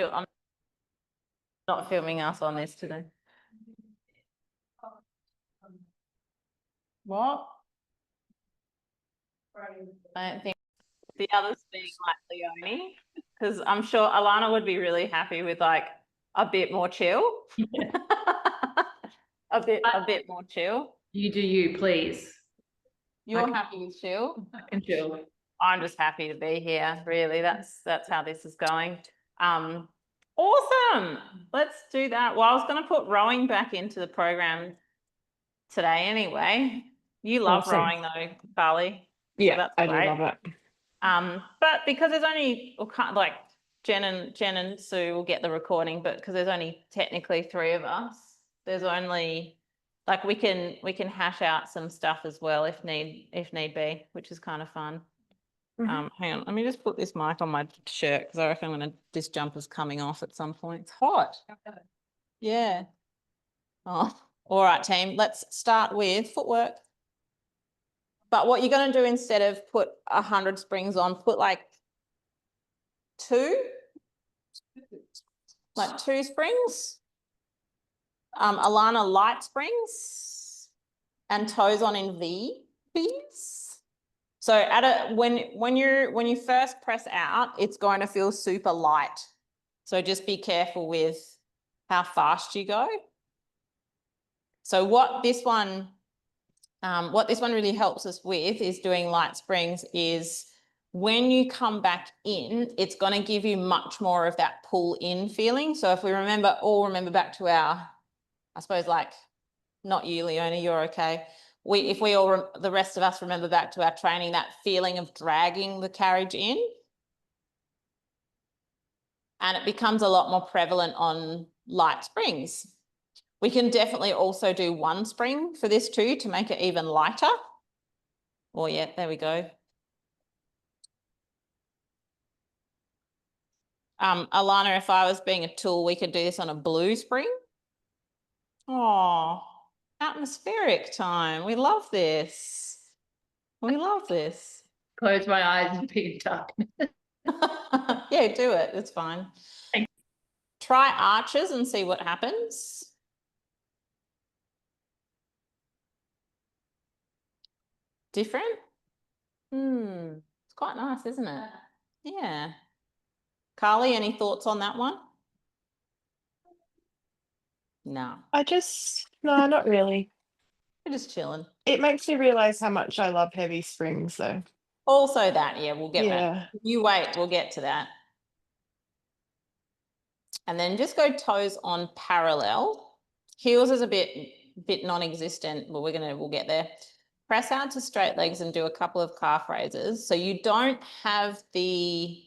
I'm not filming us on this today. What? I don't think the others being like Leonie, because I'm sure Alana would be really happy with like a bit more chill. Yeah. a bit more chill. You do you, please. You're happy with chill? I can chill. I'm just happy to be here, really. That's how this is going. Awesome. Let's do that. Well, I was going to put rowing back into the program today anyway. You love Awesome. rowing though, Carly. Yeah, so that's I do great. love it. But because there's only like Jen and Sue will get the recording, but because there's only technically 3 of us, there's only like we can hash out some stuff as well if need be, which is kind of fun. Mhm. Hang on, let me just put this mic on my shirt because I reckon this jumper's coming off at some point. It's hot. Yeah. Oh, all right, team. Let's start with footwork. But what you're going to do instead of put 100 springs on, put like 2 springs. Alana, light springs and toes on in V's. So when you first press out, it's going to feel super light. So just be careful with how fast you go. So what this one really helps us with is doing light springs is when you come back in, it's going to give you much more of that pull in feeling. So if we remember back to our, I suppose like, not you, Leonie, you're okay. The rest of us remember back to our training, that feeling of dragging the carriage in. And it becomes a lot more prevalent on light springs. We can definitely also do 1 spring for this too to make it even lighter. Oh yeah, there we go. Alana, if I was being a tool, we could do this on a blue spring. Oh, atmospheric time. We love this. We love this. Close my eyes and be in darkness. Yeah, do it. It's fine. Thanks. Try arches and see what happens. Different? It's quite nice, isn't it? Yeah. Carly, any thoughts on that one? No. No, not really. We're just chilling. It makes me realize how much I love heavy springs though. Also that, yeah, we'll get Yeah. back. You wait, we'll get to that. And then just go toes on parallel. Heels is a bit non-existent, but we'll get there. Press out to straight legs and do a couple of calf raises. So you don't have the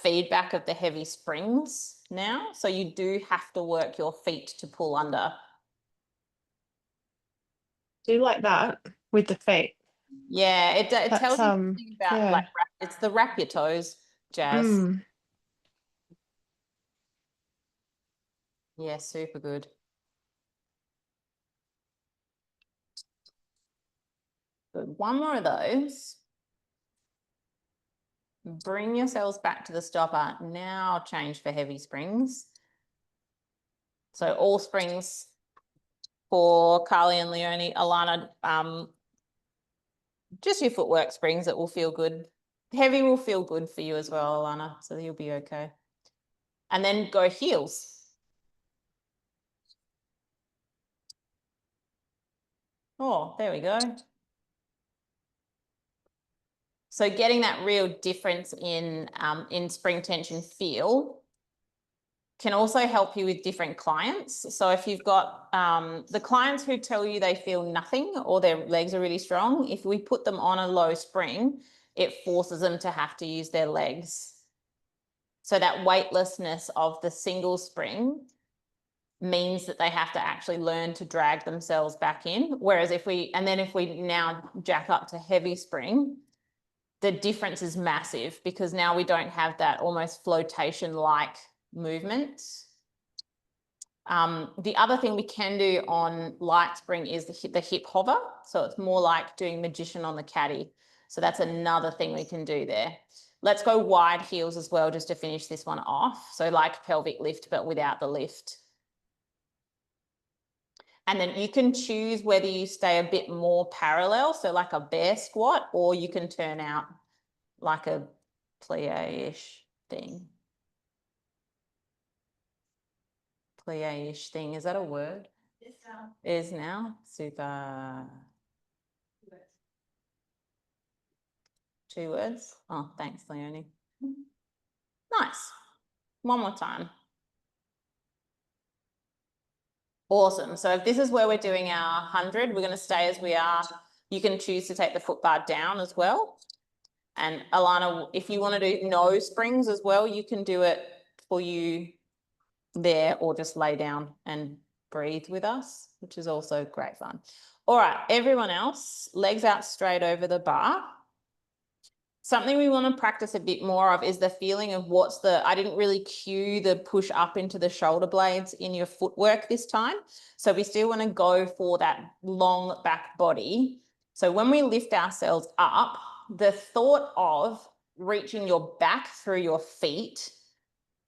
feedback of the heavy springs now. So you do have to work your feet to pull under. Do like that with the feet. Yeah, it tells you That's, something about yeah. like it's the wrap your toes jazz. Yeah, super good. Good. 1 more of those. Bring yourselves back to the stopper. Now change for heavy springs. So all springs for Carly and Leonie. Alana, just your footwork springs that will feel good. Heavy will feel good for you as well, Alana, so you'll be okay. And then go heels. Oh, there we go. So getting that real difference in spring tension feel can also help you with different clients. So if you've got the clients who tell you they feel nothing or their legs are really strong, if we put them on a low spring, it forces them to have to use their legs. So that weightlessness of the single spring means that they have to actually learn to drag themselves back in. Whereas if we now jack up to heavy spring, the difference is massive because now we don't have that almost flotation-like movement. The other thing we can do on light spring is the hip hover. So it's more like doing magician on the caddy. So that's another thing we can do there. Let's go wide heels as well, just to finish this one off. So like pelvic lift, but without the lift. And then you can choose whether you stay a bit more parallel, so like a bear squat, or you can turn out like a plie-ish thing. Plie-ish thing, is that a word? Yes, now. It is now. Super. 2 words. Oh, thanks, Leonie. Nice. One more time. Awesome. So if this is where we're doing our 100, we're going to stay as we are. You can choose to take the foot bar down as well. And Alana, if you want to do no springs as well, you can do it for you there, or just lay down and breathe with us, which is also great fun. All right, everyone else, legs out straight over the bar. Something we want to practice a bit more of is the feeling of I didn't really cue the push up into the shoulder blades in your footwork this time. So we still want to go for that long back body. So when we lift ourselves up, the thought of reaching your back through your feet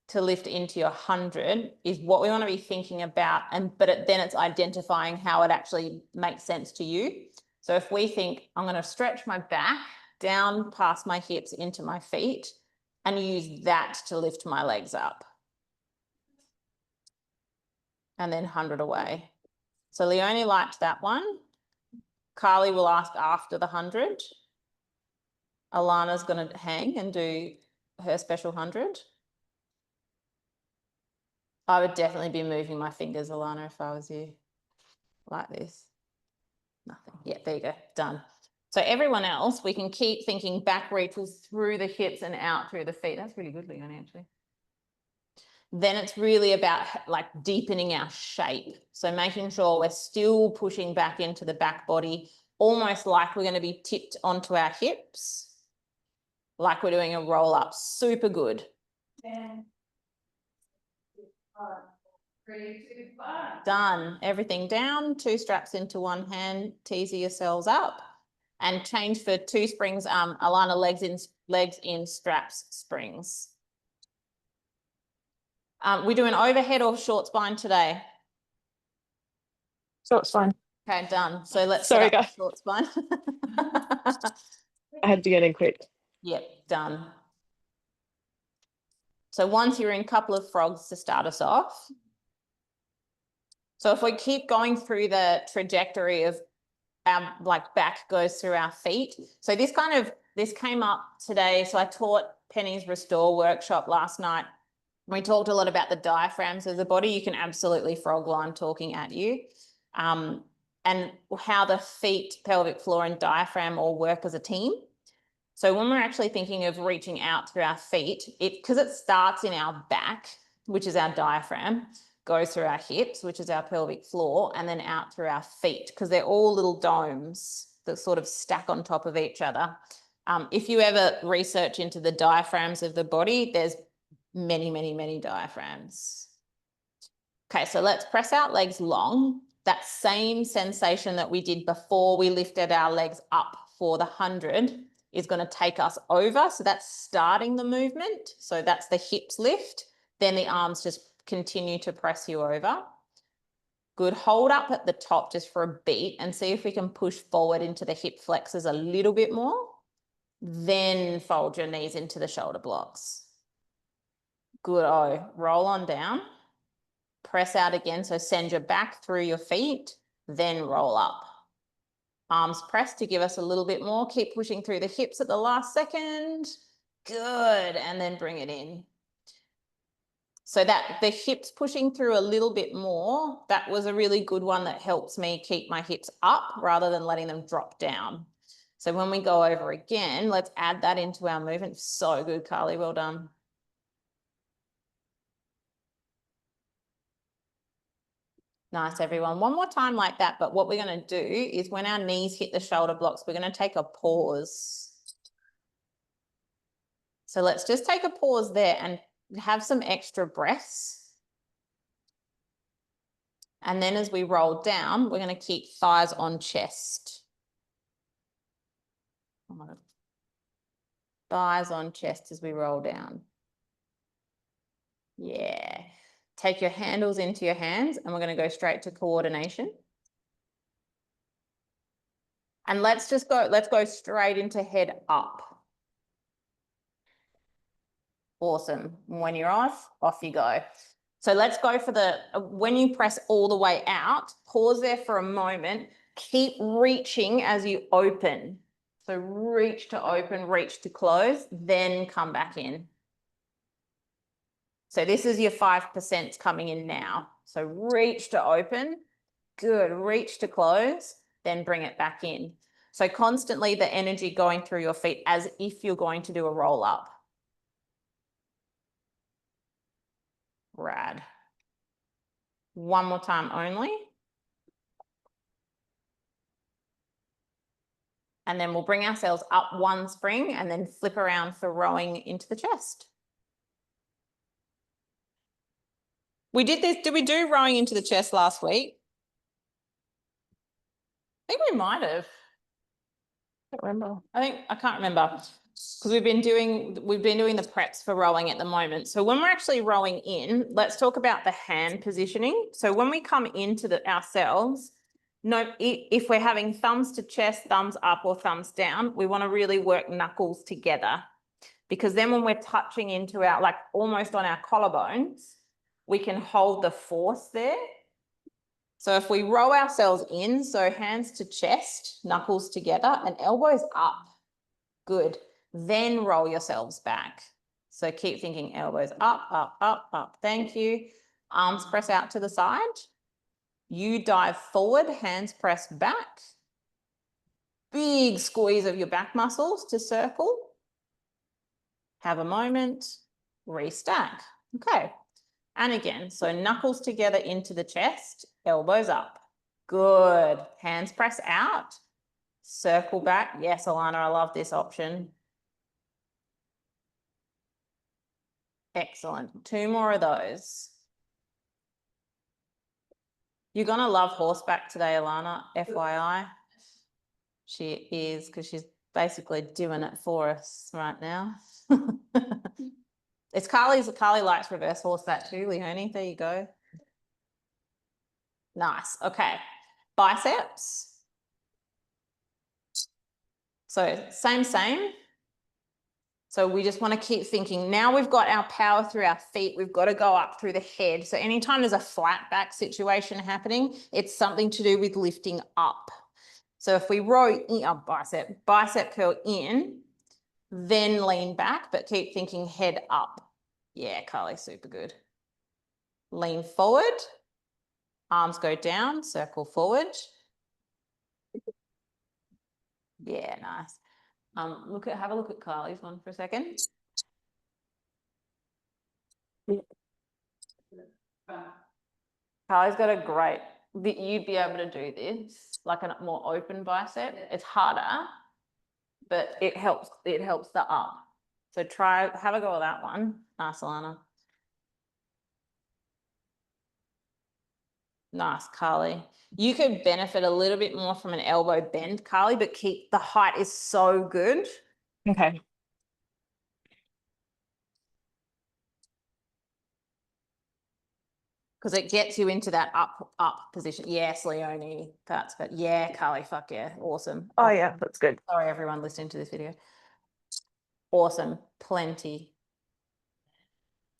to lift into your 100 is what we want to be thinking about. Then it's identifying how it actually makes sense to you. So if we think, I'm going to stretch my back down past my hips into my feet and use that to lift my legs up. And then 100 away. So Leonie liked that one. Carly will ask after the 100. Alana's going to hang and do her special 100. I would definitely be moving my fingers, Alana, if I was you. Like this. Nothing. Yeah, there you go. Done. So everyone else, we can keep thinking back reaches through the hips and out through the feet. That's really good, Leonie, actually. Then it's really about like deepening our shape. So making sure we're still pushing back into the back body, almost like we're going to be tipped onto our hips, like we're doing a roll up. Super good. 10, 5, 3, 2, 1. Done. Everything down, 2 straps into one hand, tease yourselves up. And change for 2 springs. Alana, legs in straps springs. We do an overhead or short spine today? So it's fine. Okay, done. So let's Sorry, set up guys. the short spine. I had to get in quick. Yep, done. So once you're in, couple of frogs to start us off. So if we keep going through the trajectory of our back goes through our feet. So this came up today. So I taught Penny's Restore workshop last night. We talked a lot about the diaphragms of the body. You can absolutely frog line talking at you. And how the feet, pelvic floor and diaphragm all work as a team. So when we're actually thinking of reaching out through our feet, because it starts in our back, which is our diaphragm, goes through our hips, which is our pelvic floor, and then out through our feet, because they're all little domes that sort of stack on top of each other. If you ever research into the diaphragms of the body, there's many, many, many diaphragms. Okay, so let's press our legs long. That same sensation that we did before we lifted our legs up for the 100 is going to take us over. So that's starting the movement. So that's the hips lift. Then the arms just continue to press you over. Good. Hold up at the top just for a beat and see if we can push forward into the hip flexors a little bit more. Then fold your knees into the shoulder blocks. Good. Oh, roll on down. Press out again. So send your back through your feet, then roll up. Arms pressed to give us a little bit more. Keep pushing through the hips at the last second. Good. And then bring it in. So that the hips pushing through a little bit more, that was a really good one that helps me keep my hips up rather than letting them drop down. So when we go over again, let's add that into our movement. So good, Carly. Well done. Nice, everyone. One more time like that. But what we're going to do is when our knees hit the shoulder blocks, we're going to take a pause. So let's just take a pause there and have some extra breaths. And then as we roll down, we're going to keep thighs on chest. Thighs on chest as we roll down. Yeah. Take your handles into your hands and we're going to go straight to coordination. And let's go straight into head up. Awesome. When you're off you go. So let's go for when you press all the way out, pause there for a moment, keep reaching as you open. So reach to open, reach to close, then come back in. So this is your 5% coming in now. So reach to open, good, reach to close, then bring it back in. So constantly the energy going through your feet as if you're going to do a roll up. Rad. One more time only. And then we'll bring ourselves up one spring and then flip around for rowing into the chest. We did this, did we do rowing into the chest last week? I think we might have. I don't remember. I can't remember because we've been doing the preps for rowing at the moment. So when we're actually rowing in, let's talk about the hand positioning. So when we come into ourselves, if we're having thumbs to chest, thumbs up or thumbs down, we want to really work knuckles together because then when we're touching into our, like almost on our collarbones, we can hold the force there. So if we row ourselves in, so hands to chest, knuckles together and elbows up, good. Then roll yourselves back. So keep thinking elbows up, up, up, up. Thank you. Arms press out to the side. You dive forward, hands press back. Big squeeze of your back muscles to circle. Have a moment, restack. Okay. And again, so knuckles together into the chest, elbows up. Good. Hands press out. Circle back. Yes, Alana, I love this option. Excellent. 2 more of those. You're going to love horseback today, Alana, FYI. She is, because she's basically doing it for us right now. It's Carly likes reverse horseback too, Leonie. There you go. Nice. Okay. Biceps. So same. So we just want to keep thinking. Now we've got our power through our feet. We've got to go up through the head. So anytime there's a flat back situation happening, it's something to do with lifting up. So if we row in, bicep curl in, then lean back, but keep thinking head up. Yeah, Carly, super good. Lean forward, arms go down, circle forward. Yeah, nice. Have a look at Carly's one for a second. Carly's got a great, you'd be able to do this, like a more open bicep. It's harder, but it helps the up. So have a go at that one. Nice, Alana. Nice, Carly. You could benefit a little bit more from an elbow bend, Carly, but the height is so good. Okay. Because it gets you into that up position. Yes, Leonie, that's good. Yeah, Carly, fuck yeah, awesome. Oh yeah, that's good. Sorry, everyone listening to this video. Awesome, plenty.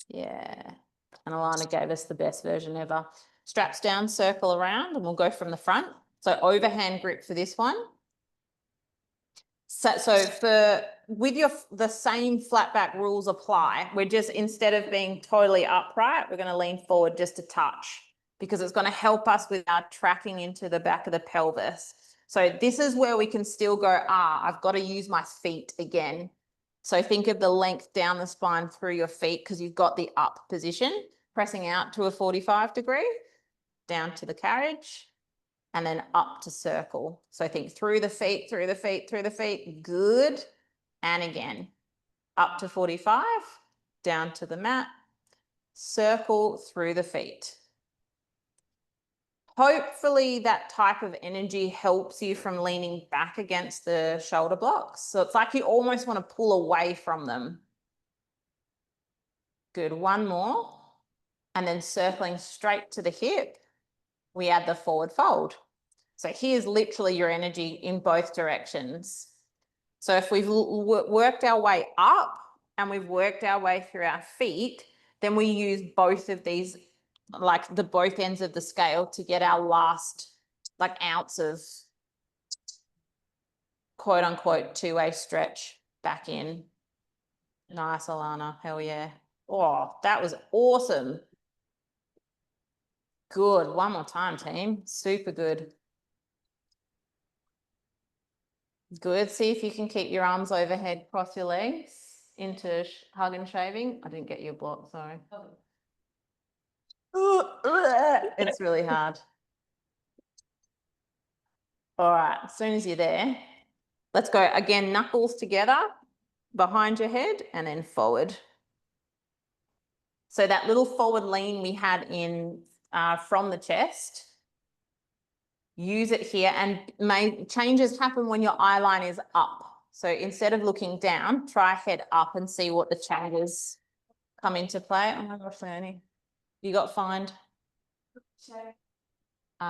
Yeah, and Alana gave us the best version ever. Straps down, circle around, and we'll go from the front. So overhand grip for this one. So the same flat back rules apply. We're just, instead of being totally upright, we're going to lean forward just a touch because it's going to help us with our tracking into the back of the pelvis. So this is where we can still go, I've got to use my feet again. So think of the length down the spine through your feet because you've got the up position, pressing out to a 45 degree, down to the carriage, and then up to circle. So think through the feet, through the feet, through the feet. Good. And again, up to 45, down to the mat, circle through the feet. hopefully that type of energy helps you from leaning back against the shoulder blocks. So it's like you almost want to pull away from them. Good, one more. And then circling straight to the hip, we add the forward fold. So here's literally your energy in both directions. So if we've worked our way up and we've worked our way through our feet, then we use both of these, like the both ends of the scale, to get our last like ounce of quote unquote two-way stretch back in. Nice, Alana. Hell yeah. Oh, that was awesome. Good. One more time, team. Super good. Good. See if you can keep your arms overhead, cross your legs into hug and shaving. I didn't get your block, sorry. It's really hard. All right, as soon as you're there, let's go again, knuckles together behind your head and then forward. So that little forward lean we had in from the chest, use it here, and changes happen when your eye line is up. So instead of looking down, try head up and see what the changes come into play. Oh my gosh, Leonie, you got fined?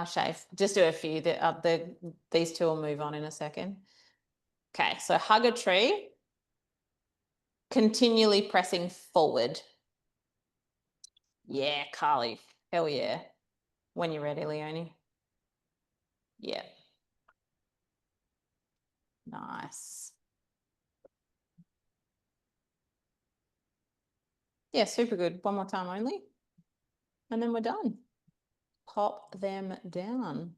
Shave. Just do a few. These two will move on in a second. Okay, so hug a tree, continually pressing forward. Yeah, Carly. Hell yeah. When you're ready, Leonie. Yeah. Nice. Yeah, super good. One more time only. And then we're done. Pop them down.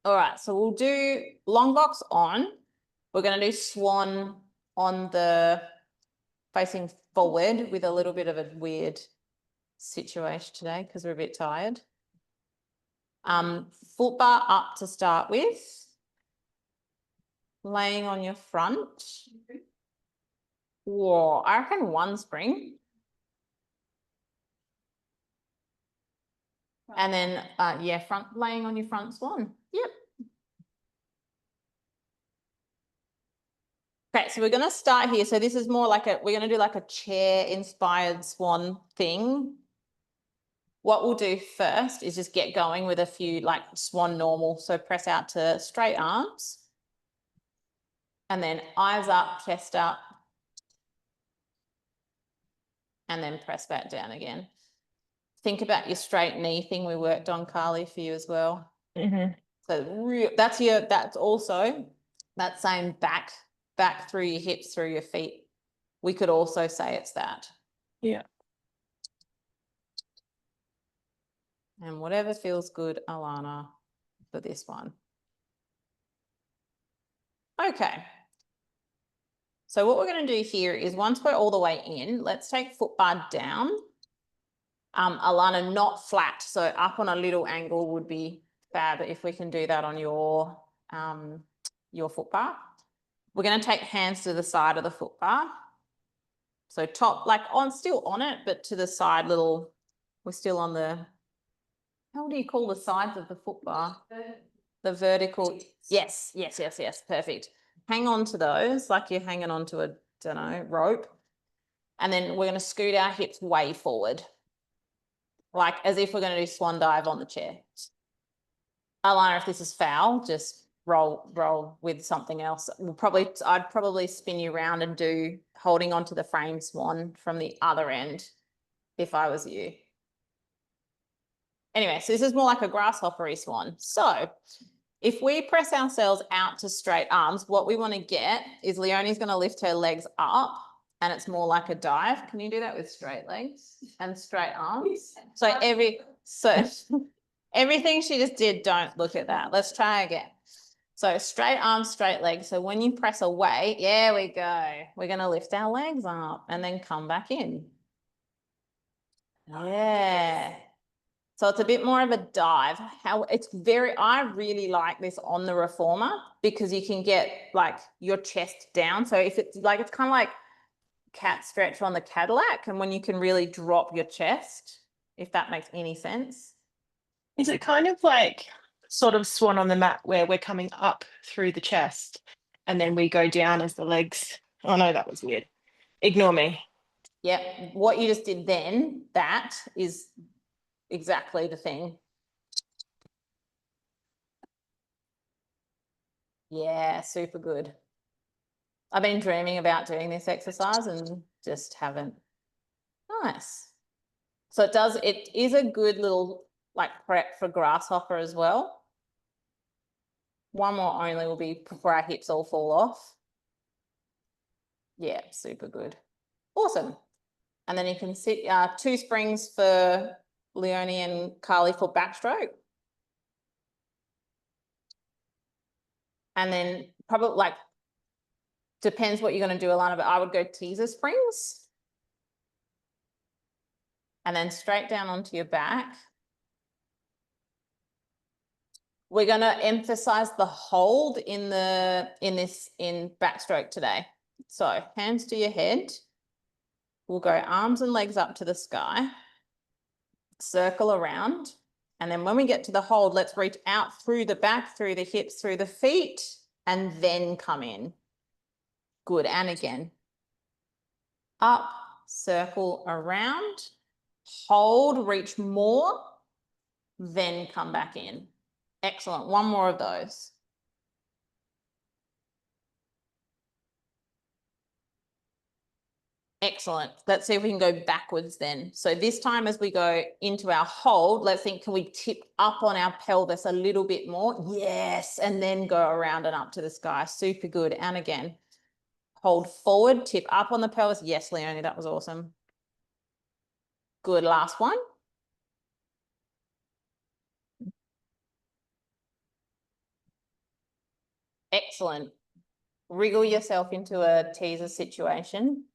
All right, so we'll do long box on. We're going to do swan on the facing forward with a little bit of a weird situation today because we're a bit tired. Foot bar up to start with. Laying on your front. Whoa, I reckon one spring. And then, yeah, front laying on your front swan. Yep. Okay, so we're going to start here. So this is more like we're going to do like a chair inspired swan thing. What we'll do first is just get going with a few like swan normal. So press out to straight arms. And then eyes up, chest up. And then press back down again. Think about your straight knee thing we worked on, Carly, for you as well. Mm-hmm. So that's also that same back through your hips, through your feet. We could also say it's that. Yeah. And whatever feels good, Alana, for this one. Okay. So what we're going to do here is once we're all the way in, let's take foot bar down. Alana, not flat. So up on a little angle would be fab if we can do that on your foot bar. We're going to take hands to the side of the foot bar. So top, like still on it, but to the side little, we're still on the, how do you call the sides of the foot bar? The vertical, yes, perfect. Hang on to those like you're hanging on to a, don't know, rope. And then we're going to scoot our hips way forward. Like as if we're going to do swan dive on the chair. Alana, if this is foul, just roll with something else. I'd probably spin you around and do holding onto the frame swan from the other end if I was you. Anyway, so this is more like a grasshoppery swan. So if we press ourselves out to straight arms, what we want to get is Leonie's going to lift her legs up and it's more like a dive. Can you do that with straight legs and straight arms? So everything she just did, don't look at that. Let's try again. So straight arms, straight legs. So when you press away, there we go. We're going to lift our legs up and then come back in. Yeah. So it's a bit more of a dive. I really like this on the reformer because you can get like your chest down. So if it's like, it's kind of like cat stretch on the Cadillac, and when you can really drop your chest, if that makes any sense. Is it kind of like sort of swan on the mat where we're coming up through the chest and then we go down as the legs? Oh no, that was weird. Ignore me. Yep, what you just did then, that is exactly the thing. Yeah, super good. I've been dreaming about doing this exercise and just haven't. Nice. So it is a good little like prep for grasshopper as well. One more only will be before our hips all fall off. Yeah, super good. Awesome. And then you can sit 2 springs for Leonie and Carly for backstroke. And then probably like, depends what you're going to do, Alana, but I would go teaser springs. And then straight down onto your back. We're going to emphasize the hold in backstroke today. So hands to your head. We'll go arms and legs up to the sky. Circle around. And then when we get to the hold, let's reach out through the back, through the hips, through the feet, and then come in. Good. And again. Up, circle around, hold, reach more, then come back in. Excellent. One more of those. Excellent. Let's see if we can go backwards then. So this time as we go into our hold, let's think, can we tip up on our pelvis a little bit more? Yes. And then go around and up to the sky. Super good. And again, hold forward, tip up on the pelvis. Yes, Leonie, that was awesome. Good. Last one. Excellent. Wriggle yourself into a teaser situation.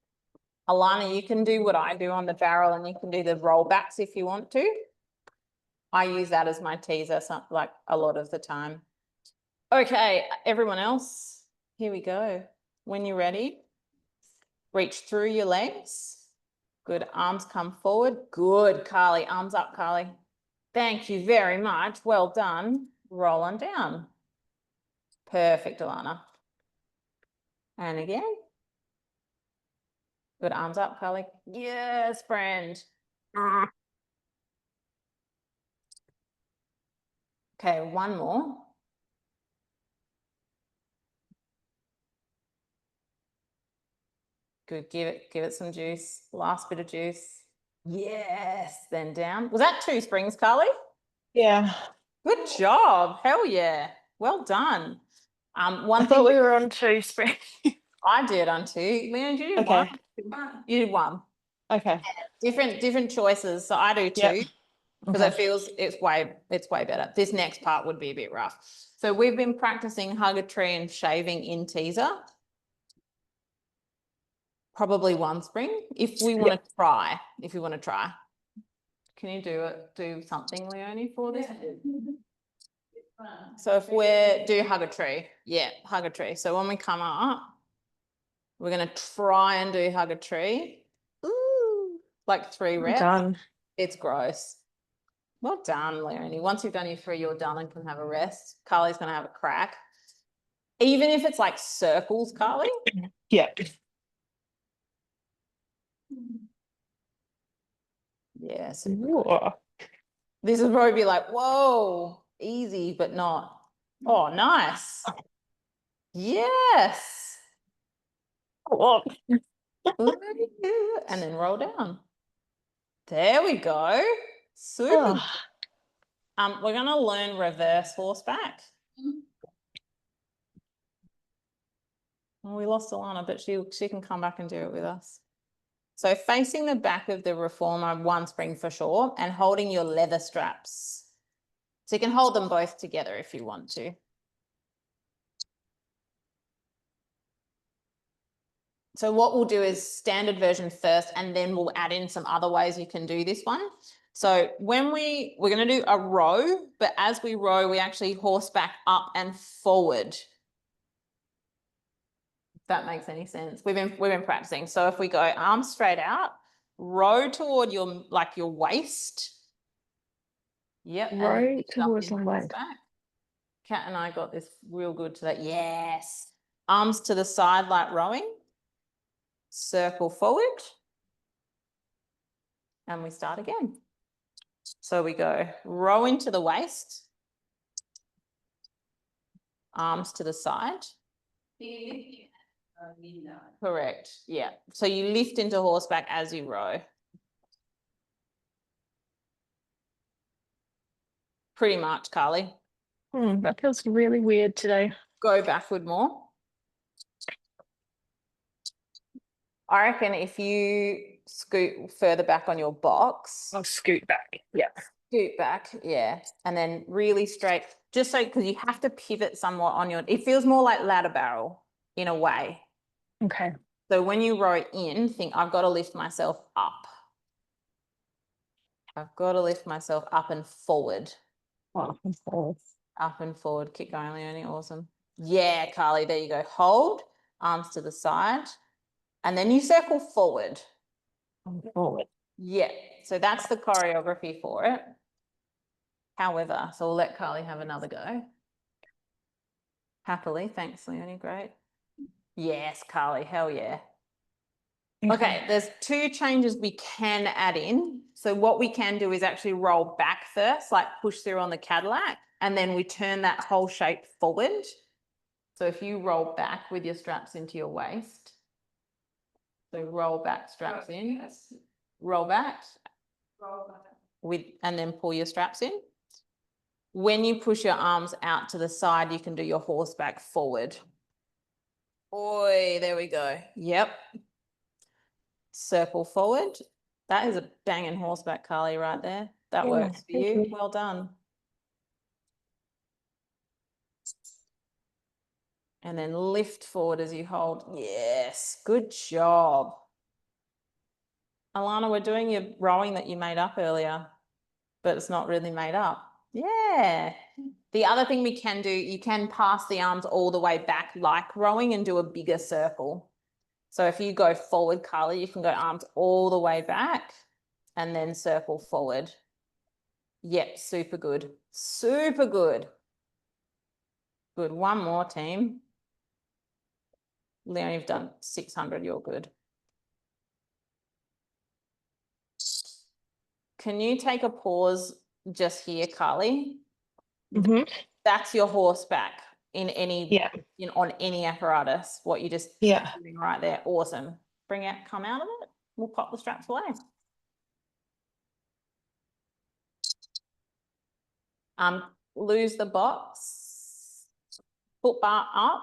Alana, you can do what I do on the barrel and you can do the rollbacks if you want to. I use that as my teaser like a lot of the time. Okay, everyone else, here we go. When you're ready, reach through your legs. Good, arms come forward. Good, Carly, arms up, Carly. Thank you very much. Well done. Roll on down. Perfect, Alana. And again. Good, arms up, Carly. Yes, friend. Okay, one more. Good, give it some juice. Last bit of juice. Yes, then down. Was that 2 springs, Carly? Yeah. Good job. Hell yeah. Well done. I thought we were on 2 springs. I did on 2. Leon, you did Okay. 1. You did 1. Okay. Different choices. So I do 2 Yep. because Okay. it feels it's way better. This next part would be a bit rough. So we've been practicing hug a tree and shaving in teaser. Probably 1 spring if we want to try. If you want to try. Can you do something, Leonie, for this? So if do hug a tree. Yeah, hug a tree. So when we come up, we're going to try and do hug a tree. Ooh, like 3 reps. Done. It's gross. Well done, Leonie. Once you've done your 3, you're done and can have a rest. Carly's going to have a crack. Even if it's like circles, Carly. Yeah. Yeah. Ooh. This will probably be like, whoa, easy, but not. Oh, nice. Yes. Oh. And then roll down. There we go. Super. Oh. We're going to learn reverse horseback. Well, we lost Alana, but she can come back and do it with us. So facing the back of the reformer, 1 spring for sure, and holding your leather straps. So you can hold them both together if you want to. So what we'll do is standard version first, and then we'll add in some other ways you can do this one. So when we're going to do a row, but as we row, we actually horseback up and forward. If that makes any sense. We've been practicing. So if we go arms straight out, row toward your waist, Yep. and then Row lift up towards into the the leg. back. Kat and I got this real good today. Yes. Arms to the side like rowing. Circle forward. And we start again. So we go row into the waist. Arms to the side. Correct. Yeah. So you lift into horseback as you row. Pretty much, Carly. That feels really weird today. Go backward more. I reckon if you scoot further back on your box, I'll scoot back. Yeah. scoot back, yeah, and then really straight, just so, because you have to pivot somewhat on your, it feels more like ladder barrel in a way. Okay. So when you row in, think I've got to lift myself up. I've got to lift myself up and forward. Well, Up and forward. Keep going, Leonie. Awesome. Yeah, Carly, there you go. Hold, arms to the side, and then you circle forward. forward. Yeah, so that's the choreography for it. However, so we'll let Carly have another go. Happily. Thanks, Leonie. Great. Yes, Carly. Hell yeah. Okay, there's two changes we can add in. So what we can do is actually roll back first, like push through on the Cadillac, and then we turn that whole shape forward. So if you roll back with your straps into your waist, so roll back, straps in, roll back, with, and then pull your straps in. When you push your arms out to the side, you can do your horseback forward. Oi, there we go. Yep. Circle forward. That is a banging horseback, Carly, right there. That Yeah, works for thank you. you. Well done. And then lift forward as you hold. Yes, good job. Alana, we're doing your rowing that you made up earlier, but it's not really made up. Yeah. The other thing we can do, you can pass the arms all the way back like rowing and do a bigger circle. So if you go forward, Carly, you can go arms all the way back and then circle forward. Yep, super good. Super good. Good. One more, team. Leon, you've done 600. You're good. Can you take a pause just here, Carly? That's your horseback in any, on any apparatus, what you just doing right there. Awesome. Bring it, come out of it. We'll pop the straps away. Lose the box. Foot bar up.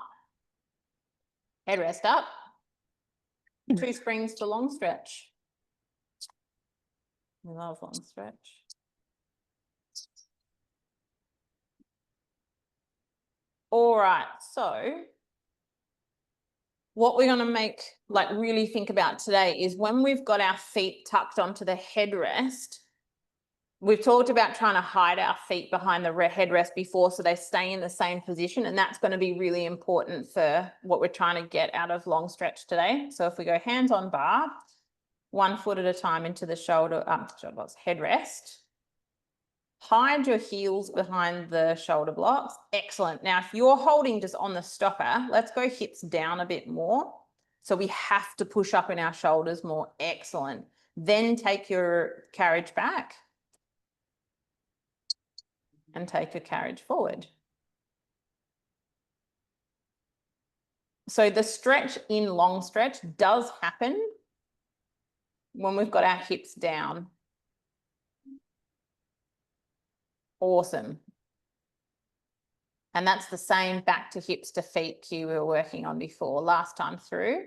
Headrest up. 2 springs for long stretch. We love long stretch. All right, so what we're going to make, like really think about today is when we've got our feet tucked onto the headrest, we've talked about trying to hide our feet behind the headrest before so they stay in the same position, and that's going to be really important for what we're trying to get out of long stretch today. So if we go hands on bar, 1 foot at a time into the shoulder blocks, headrest. Hide your heels behind the shoulder blocks. Excellent. Now, if you're holding just on the stopper, let's go hips down a bit more. So we have to push up in our shoulders more. Excellent. Then take your carriage back and take your carriage forward. So the stretch in long stretch does happen when we've got our hips down. Awesome. And that's the same back to hips to feet cue we were working on before last time through.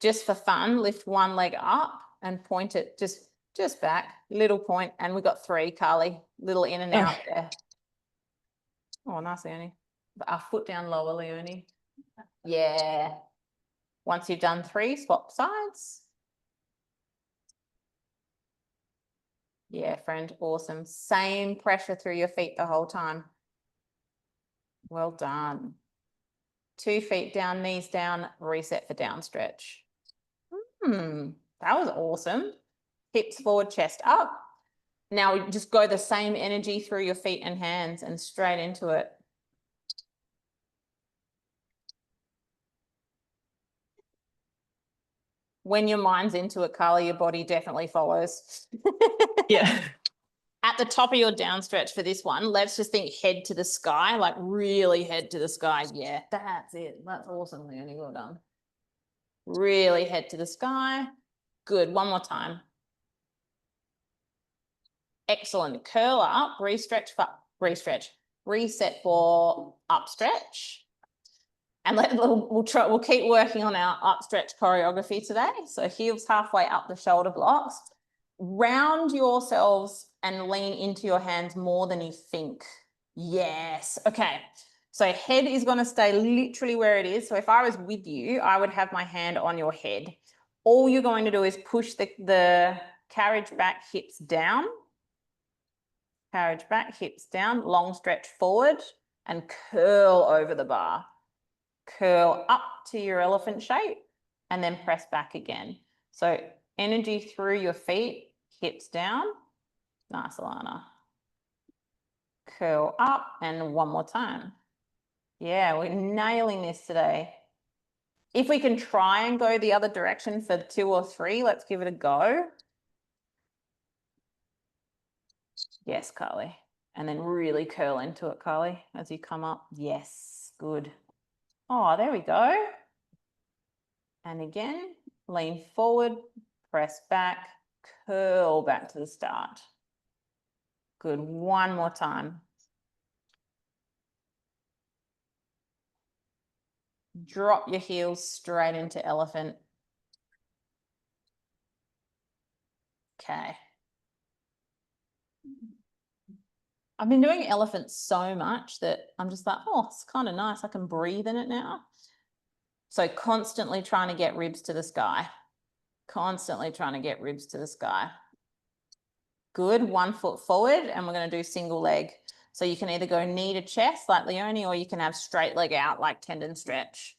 Just for fun, lift one leg up and point it just back, little point, and we've got 3, Carly, little in and out there. Oh, nice, Leonie. Our foot down lower, Leonie. Yeah. Once you've done 3, swap sides. Yeah, friend, awesome. Same pressure through your feet the whole time. Well done. 2 feet down, knees down, reset for down stretch. That was awesome. Hips forward, chest up. Now just go the same energy through your feet and hands and straight into it. When your mind's into it, Carly, your body definitely follows. Yeah. At the top of your down stretch for this one, let's just think head to the sky, like really head to the sky. Yeah, that's it. That's awesome, Leonie. Well done. Really head to the sky. Good. One more time. Excellent. Curl up, reset for up stretch. And we'll keep working on our up stretch choreography today. So heels halfway up the shoulder blocks. Round yourselves and lean into your hands more than you think. Yes. Okay. So head is going to stay literally where it is. So if I was with you, I would have my hand on your head. All you're going to do is push the carriage back, hips down. Carriage back, hips down, long stretch forward and curl over the bar. Curl up to your elephant shape and then press back again. So energy through your feet, hips down. Nice, Alana. Curl up and one more time. Yeah, we're nailing this today. If we can try and go the other direction for 2 or 3, let's give it a go. Yes, Carly. And then really curl into it, Carly, as you come up. Yes, good. Oh, there we go. And again, lean forward, press back, curl back to the start. Good. One more time. Drop your heels straight into elephant. Okay. I've been doing elephant so much that I'm just like, oh, it's kind of nice. I can breathe in it now. So constantly trying to get ribs to the sky. Constantly trying to get ribs to the sky. Good. 1 foot forward and we're going to do single leg. So you can either go knee to chest like Leonie or you can have straight leg out like tendon stretch.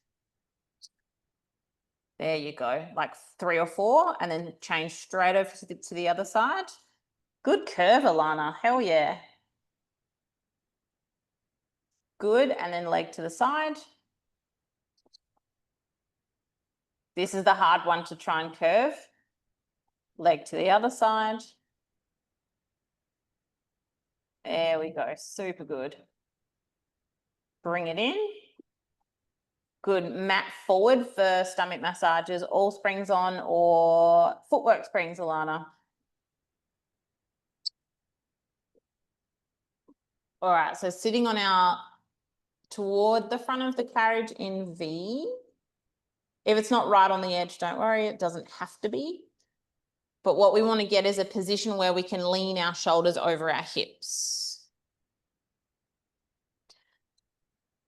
There you go, like 3 or 4 and then change straight over to the other side. Good curve, Alana. Hell yeah. Good. And then leg to the side. This is the hard one to try and curve. Leg to the other side. There we go. Super good. Bring it in. Good. Mat forward for stomach massages. All springs on or footwork springs, Alana. All right. So sitting on our toward the front of the carriage in V. If it's not right on the edge, don't worry. It doesn't have to be. But what we want to get is a position where we can lean our shoulders over our hips.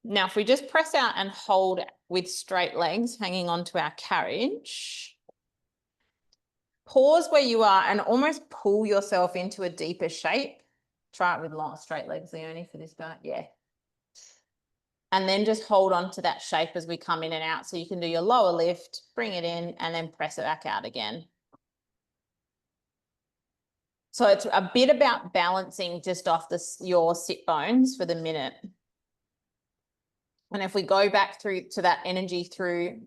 Now, if we just press out and hold with straight legs hanging onto our carriage, pause where you are and almost pull yourself into a deeper shape. Try it with long straight legs, Leonie, for this guy. Yeah. And then just hold on to that shape as we come in and out. So you can do your lower lift, bring it in, and then press it back out again. So it's a bit about balancing just off your sit bones for the minute. And if we go back through to that energy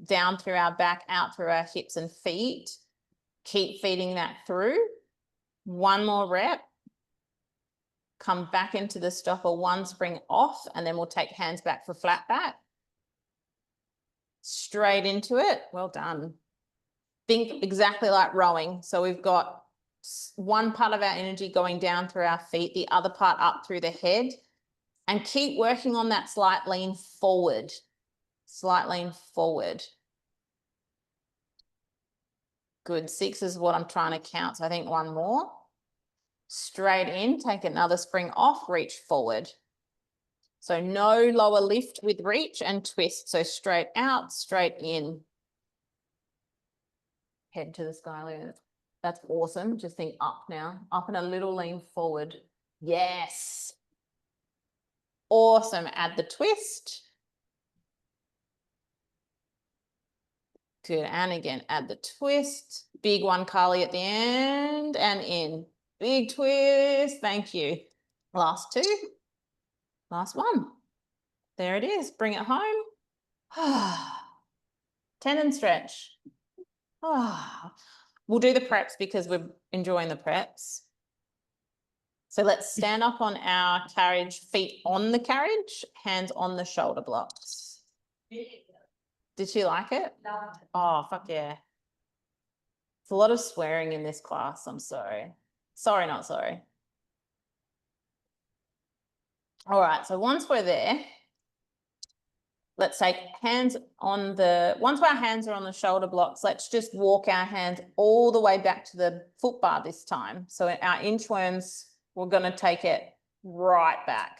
down through our back, out through our hips and feet, keep feeding that through. 1 more rep. Come back into the stopper, 1 spring off, and then we'll take hands back for flat back. Straight into it. Well done. Think exactly like rowing. So we've got 1 part of our energy going down through our feet, the other part up through the head, and keep working on that slight lean forward. Slight lean forward. Good. 6 is what I'm trying to count. So I think 1 more. Straight in, take another spring off, reach forward. So no lower lift with reach and twist. So straight out, straight in. Head to the sky. That's awesome. Just think up now. Up and a little lean forward. Yes. Awesome. Add the twist. Good. And again, add the twist. Big one, Carly, at the end and in. Big twist. Thank you. Last two. Last one. There it is. Bring it home. Tendon stretch. We'll do the preps because we're enjoying the preps. So let's stand up on our carriage, feet on the carriage, hands on the shoulder blocks. Did she like it? No. Oh, fuck yeah. It's a lot of swearing in this class. I'm sorry. Sorry, not sorry. All right, so once we're there, let's take hands on the, once our hands are on the shoulder blocks, let's just walk our hands all the way back to the foot bar this time. So our inchworms, we're going to take it right back.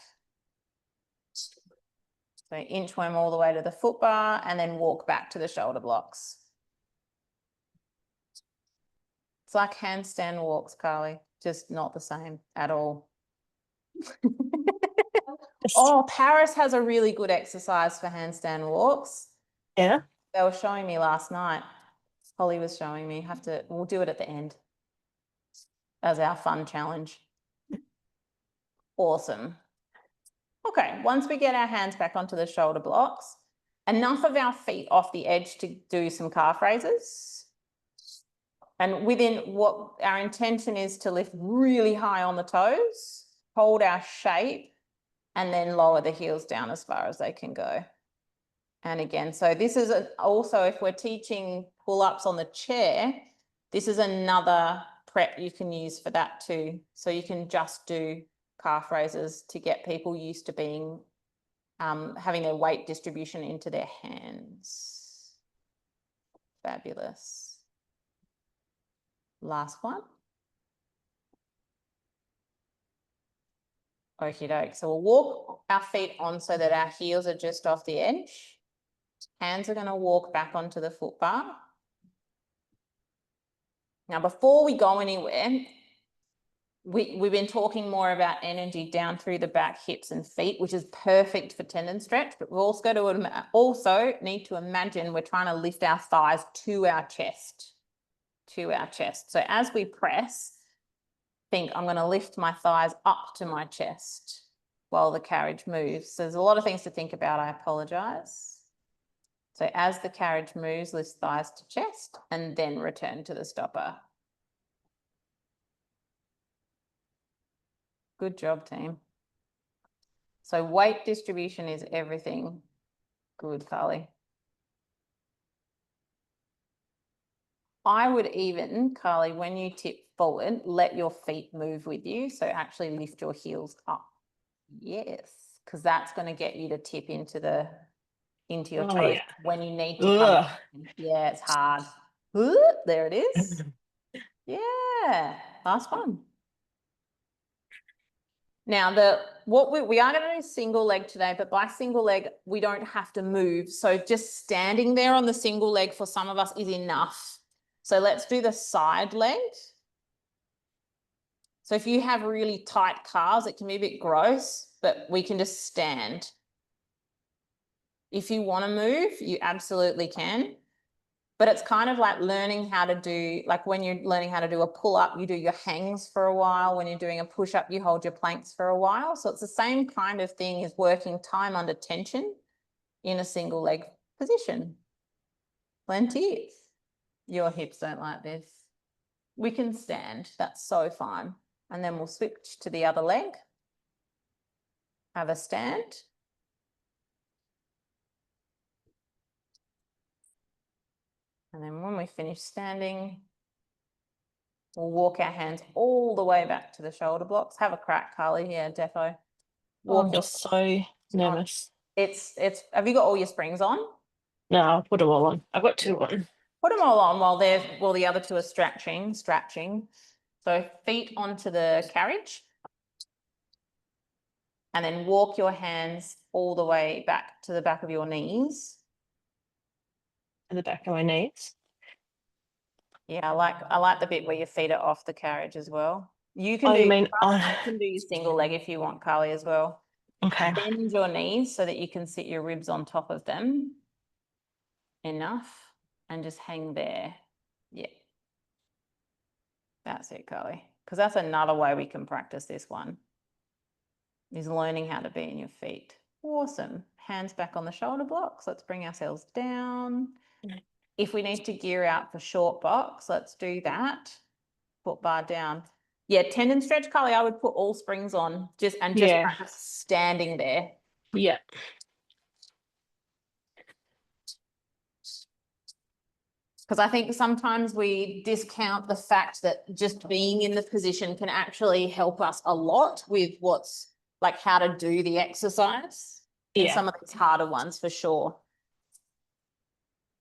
So inchworm all the way to the foot bar and then walk back to the shoulder blocks. It's like handstand walks, Carly, just not the same at all. Oh, Paris has a really good exercise for handstand walks. Yeah. They were showing me last night. Holly was showing me. We'll do it at the end as our fun challenge. Awesome. Okay, once we get our hands back onto the shoulder blocks, enough of our feet off the edge to do some calf raises. And within what our intention is to lift really high on the toes, hold our shape, and then lower the heels down as far as they can go. And again, so this is also, if we're teaching pull-ups on the chair, this is another prep you can use for that too. So you can just do calf raises to get people used to being, having their weight distribution into their hands. Fabulous. Last one. Okie doke. So we'll walk our feet on so that our heels are just off the edge. Hands are going to walk back onto the foot bar. Now, before we go anywhere, we've been talking more about energy down through the back, hips and feet, which is perfect for tendon stretch, but we also need to imagine we're trying to lift our thighs to our chest, So as we press, think I'm going to lift my thighs up to my chest while the carriage moves. So there's a lot of things to think about. I apologize. So as the carriage moves, lift thighs to chest and then return to the stopper. Good job, team. So weight distribution is everything. Good, Carly. I would even, Carly, when you tip forward, let your feet move with you. So actually lift your heels up. Yes, because that's going to get you to tip into your toes when you need to come. Yeah, it's hard. There it is. Yeah, last one. Now, we are going to do single leg today, but by single leg, we don't have to move. So just standing there on the single leg for some of us is enough. So let's do the side leg. So if you have really tight calves, it can be a bit gross, but we can just stand. If you want to move, you absolutely can. But it's kind of like learning how to do, like when you're learning how to do a pull-up, you do your hangs for a while. When you're doing a push-up, you hold your planks for a while. So it's the same kind of thing as working time under tension in a single leg position. Plenty. Your hips don't like this. We can stand. That's so fine. And then we'll switch to the other leg. Have a stand. And then when we finish standing, we'll walk our hands all the way back to the shoulder blocks. Have a crack, Carly. Yeah, defo. I'm just so nervous. Have you got all your springs on? No, I'll put them all on. I've got two on. Put them all on while the other two are stretching. So feet onto the carriage. And then walk your hands all the way back to the back of your knees. To the back of my knees. Yeah, I like the bit where your feet are off the carriage as well. You can you can do your single leg if you want, Carly, as well. Okay. Bend your knees so that you can sit your ribs on top of them. Enough. And just hang there. Yeah. That's it, Carly. because that's another way we can practice this one, is learning how to be in your feet. Awesome. Hands back on the shoulder blocks. Let's bring ourselves down. If we need to gear out for short box, let's do that. Foot bar down. Yeah, tendon stretch, Carly, I would put all springs on just Yeah. practice standing there. Yeah. Because I think sometimes we discount the fact that just being in the position can actually help us a lot with what's like how to do the exercise. In Yeah. some of these harder ones for sure.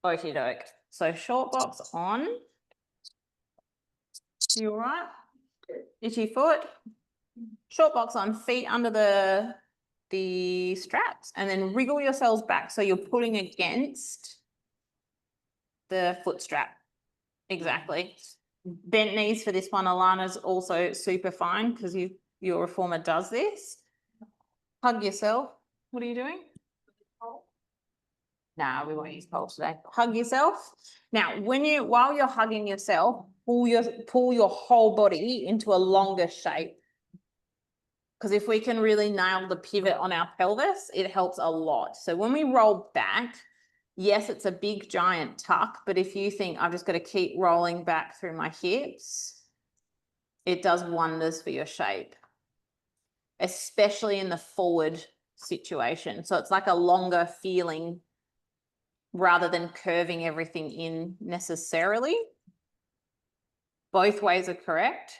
Okie doke. So short box on. You all right? Itchy foot. Short box on, feet under the straps, and then wriggle yourselves back so you're pulling against the foot strap. Exactly. Bent knees for this one. Alana's also super fine because your reformer does this. Hug yourself. What are you doing? No, we won't use poles today. Hug yourself. Now, while you're hugging yourself, pull your whole body into a longer shape. Because if we can really nail the pivot on our pelvis, it helps a lot. So when we roll back, yes, it's a big giant tuck, but if you think I've just got to keep rolling back through my hips, it does wonders for your shape, especially in the forward situation. So it's like a longer feeling rather than curving everything in necessarily. Both ways are correct.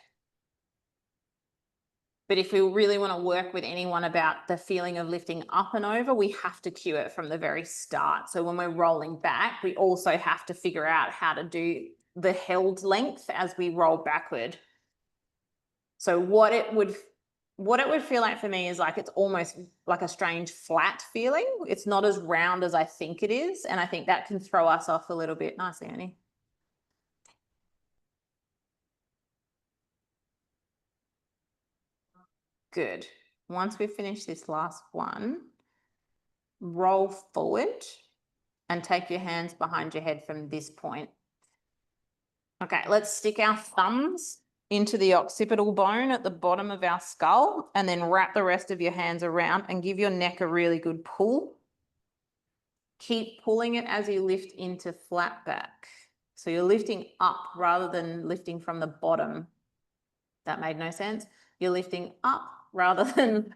But if we really want to work with anyone about the feeling of lifting up and over, we have to cue it from the very start. So when we're rolling back, we also have to figure out how to do the held length as we roll backward. So what it would feel like for me is like it's almost like a strange flat feeling. It's not as round as I think it is. And I think that can throw us off a little bit. Nice, Annie. Good. Once we finish this last one, roll forward and take your hands behind your head from this point. Okay, let's stick our thumbs into the occipital bone at the bottom of our skull and then wrap the rest of your hands around and give your neck a really good pull. Keep pulling it as you lift into flat back. So you're lifting up rather than lifting from the bottom. That made no sense. You're lifting up rather than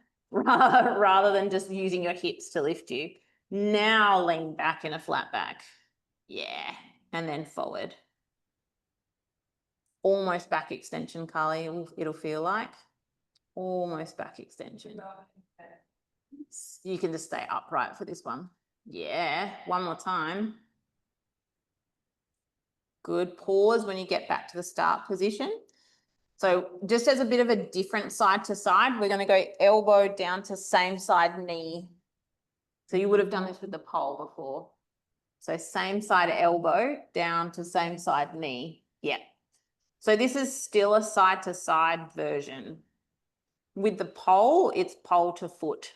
just using your hips to lift you. Now lean back in a flat back. Yeah. And then forward. Almost back extension, Carly, it'll feel like. Almost back extension. You can just stay upright for this one. Yeah. One more time. Good. Pause when you get back to the start position. So just as a bit of a different side to side, we're going to go elbow down to same side knee. So you would have done this with the pole before. So same side elbow down to same side knee. Yeah. So this is still a side to side version. With the pole, it's pole to foot.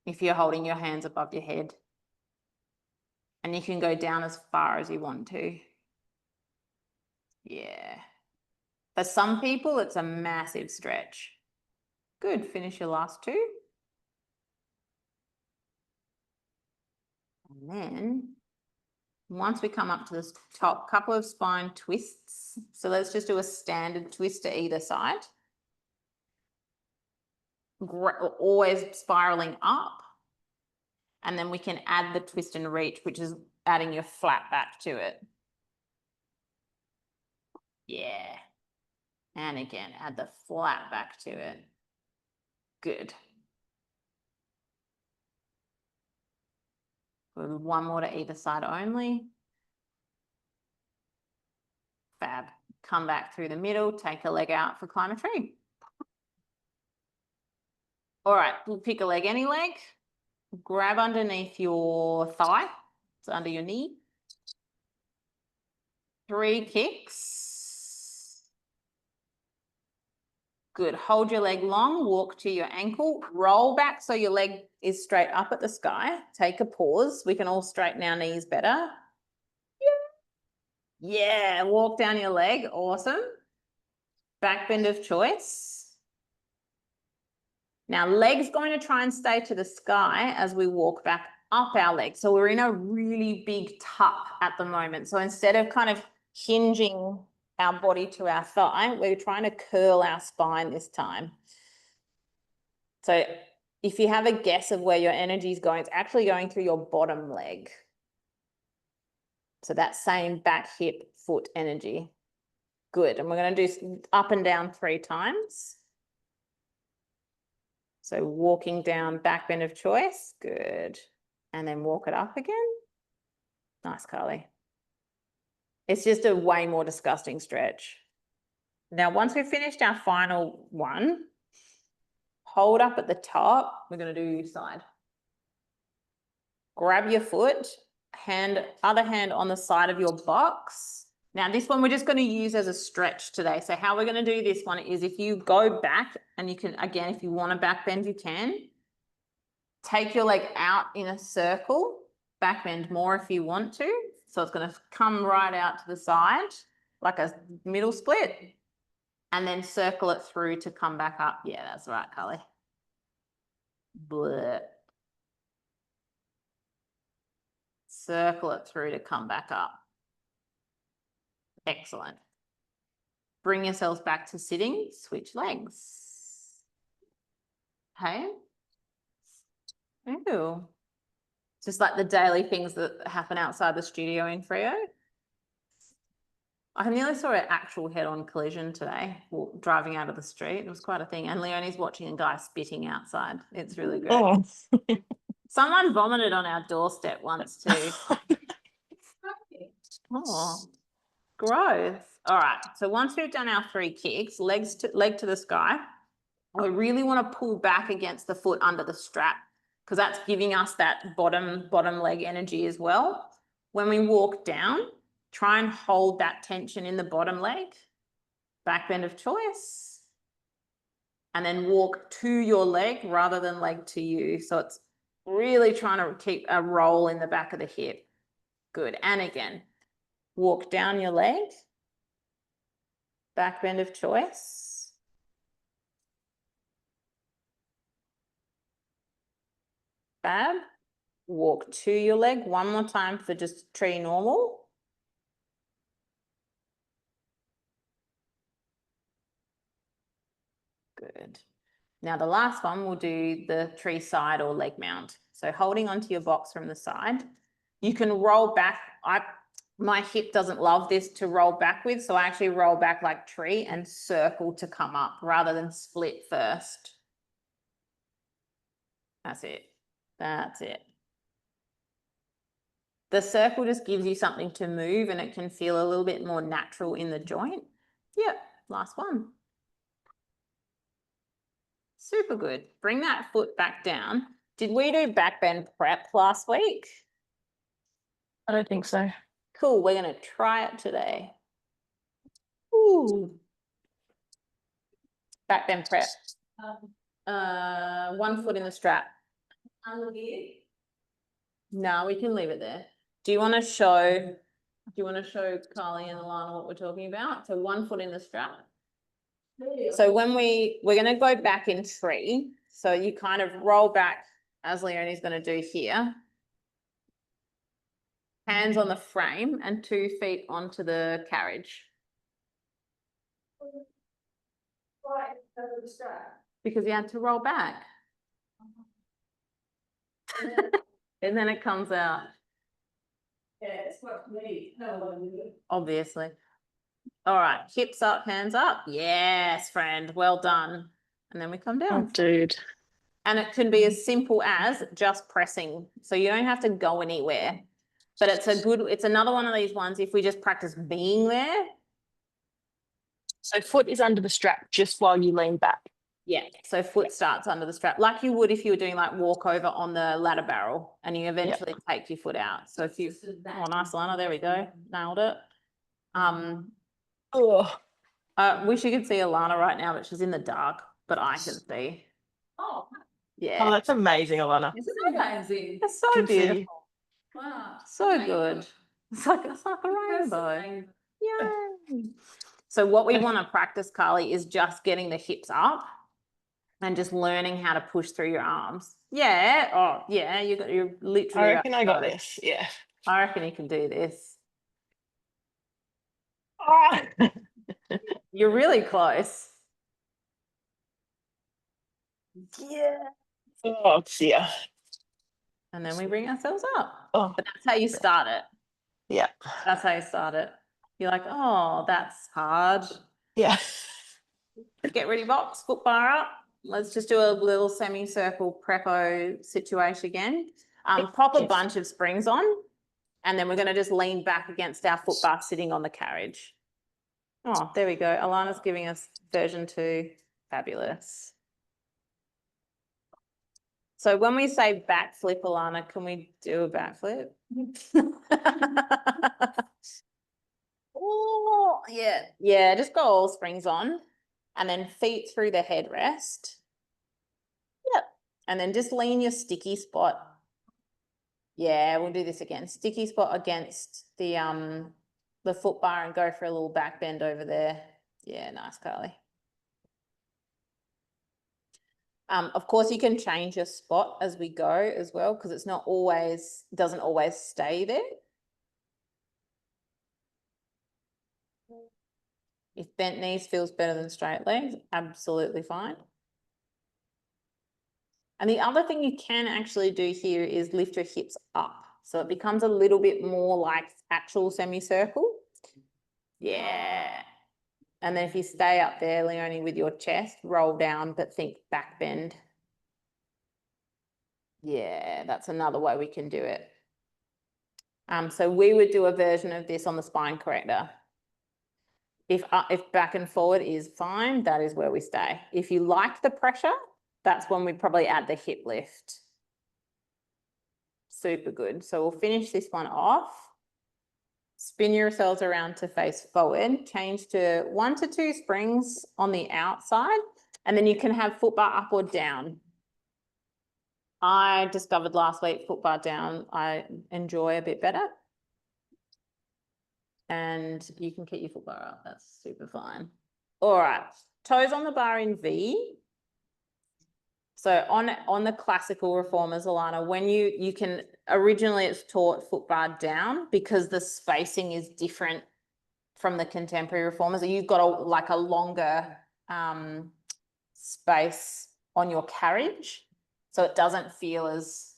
If you're holding your hands above your head. And you can go down as far as you want to. Yeah. For some people, it's a massive stretch. Good. Finish your last two. And then once we come up to this top, couple of spine twists. So let's just do a standard twist to either side. Always spiraling up. And then we can add the twist and reach, which is adding your flat back to it. Yeah. And again, add the flat back to it. Good. One more to either side only. Fab. Come back through the middle, take a leg out for climb a tree. All right, we'll pick a leg, any leg. Grab underneath your thigh, so under your knee. 3 kicks. Good. Hold your leg long, walk to your ankle, roll back so your leg is straight up at the sky. Take a pause. We can all straighten our knees better. Yeah, walk down your leg. Awesome. Back bend of choice. Now legs going to try and stay to the sky as we walk back up our legs. So we're in a really big tuck at the moment. So instead of kind of hinging our body to our thigh, we're trying to curl our spine this time. So if you have a guess of where your energy is going, it's actually going through your bottom leg. So that same back, hip, foot energy. Good. And we're going to do up and down 3 times. So walking down, back bend of choice. Good. And then walk it up again. Nice, Carly. It's just a way more disgusting stretch. Now, once we've finished our final one, hold up at the top. We're going to do side. Grab your foot, other hand on the side of your box. Now, this one we're just going to use as a stretch today. So how we're going to do this one is if you go back and you can, again, if you want to back bend, you can. Take your leg out in a circle, back bend more if you want to. So it's going to come right out to the side, like a middle split, and then circle it through to come back up. Yeah, that's right, Carly. Bleh. Circle it through to come back up. Excellent. Bring yourselves back to sitting, switch legs. Okay. Ew. Just like the daily things that happen outside the studio in Freo. I nearly saw an actual head-on collision today, driving out of the street. It was quite a thing. And Leonie's watching a guy spitting outside. It's really good. Oh. Someone vomited on our doorstep once too. Oh, gross. All right. So once we've done our 3 kicks, leg to the sky, we really want to pull back against the foot under the strap because that's giving us that bottom leg energy as well. When we walk down, try and hold that tension in the bottom leg, back bend of choice, and then walk to your leg rather than leg to you. So it's really trying to keep a roll in the back of the hip. Good. And again, walk down your leg, back bend of choice. Fab. Walk to your leg one more time for just tree normal. Good. Now the last one, we'll do the tree side or leg mount. So holding onto your box from the side, you can roll back. My hip doesn't love this to roll back with, so I actually roll back like tree and circle to come up rather than split first. That's it. That's it. The circle just gives you something to move and it can feel a little bit more natural in the joint. Yep, last one. Super good. Bring that foot back down. Did we do back bend prep last week? I don't think so. Cool, we're going to try it today. Ooh. Back bend prep. 1 foot in the strap. Under here. No, we can leave it there. Do you want to show Carly and Alana what we're talking about? So 1 foot in the strap. So when we're going to go back in 3. So you kind of roll back as Leonie's going to do here. Hands on the frame and 2 feet onto the carriage. Right, over the strap. Because you had to roll back. And then it comes out. Yeah, it's what me. No, Obviously. All right, hips up, hands up. Yes, friend, well done. And then we come Oh, down. dude. And it can be as simple as just pressing. So you don't have to go anywhere. But it's another one of these ones if we just practice being there. So foot is under the strap just while you lean back. Yeah, so foot starts under the strap, like you would if you were doing like walk over on the ladder barrel and you eventually take your foot out. So if you, oh, nice, Lana, there we go, nailed it. Oh, Wish you could see Alana right now, but she's in the dark, but I can see. Oh, Yeah, that's amazing, Alana. this is amazing. it's so Can see. beautiful, Wow. so good. It's like a rainbow. Rainbow. Yay. So what we want to practice, Carly, is just getting the hips up and just learning how to push through your arms. Yeah. Oh, yeah. You're literally. I reckon I got go. this. Yeah. I reckon you can do this. Ah. You're really close. Yeah. Oh dear. And then we bring ourselves up. Oh But that's how you start it. yeah. That's how you start it. You're like, oh, that's hard. Yeah. Get ready box, foot bar up. Let's just do a little semicircle prepo situation again. Pop a Yes. bunch of springs on, and then we're going to just lean back against our foot bar sitting on the carriage. Oh, there we go. Alana's giving us version 2. Fabulous. So when we say backflip, Alana, can we do a backflip? Oh, yeah. Yeah, just go all springs on and then feet through the headrest. Yep. And then just lean your sticky spot. Yeah, we'll do this again. Sticky spot against the foot bar and go for a little back bend over there. Yeah, nice, Carly. Of course, you can change your spot as we go as well, because it's not always, doesn't always stay there. If bent knees feels better than straight legs, absolutely fine. And the other thing you can actually do here is lift your hips up. So it becomes a little bit more like actual semicircle. Yeah. And then if you stay up there, Leonie, with your chest, roll down, but think back bend. Yeah, that's another way we can do it. So we would do a version of this on the spine corrector. If back and forward is fine, that is where we stay. If you like the pressure, that's when we probably add the hip lift. Super good. So we'll finish this one off. Spin yourselves around to face forward. Change to 1 to 2 springs on the outside, and then you can have foot bar up or down. I discovered last week foot bar down I enjoy a bit better. And you can keep your foot bar up. That's super fine. All right. Toes on the bar in V. So on the classical reformers, Alana, when you can, originally it's taught foot bar down because the spacing is different from the contemporary reformers. You've got a longer space on your carriage. So it doesn't feel as,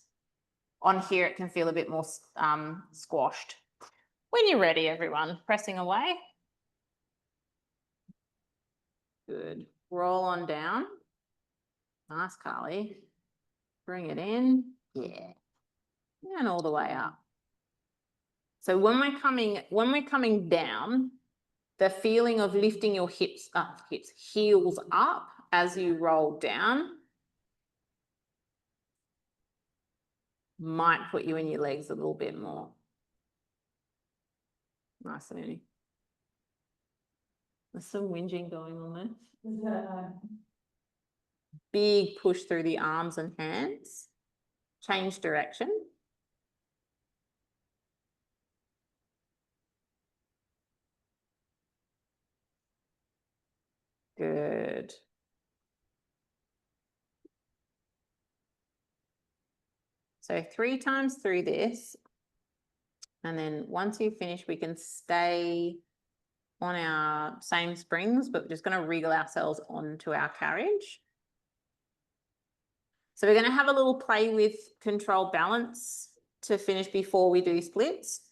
on here it can feel a bit more squashed. When you're ready, everyone, pressing away. Good. Roll on down. Nice, Carly. Bring it in. Yeah. And all the way up. So when we're coming down, the feeling of lifting your heels up as you roll down might put you in your legs a little bit more. Nice, Leonie. There's some whinging going on there. Big push through the arms and hands. Change direction. Good. So 3 times through this. And then once you finish, we can stay on our same springs, but we're just going to wriggle ourselves onto our carriage. So we're going to have a little play with control balance to finish before we do splits.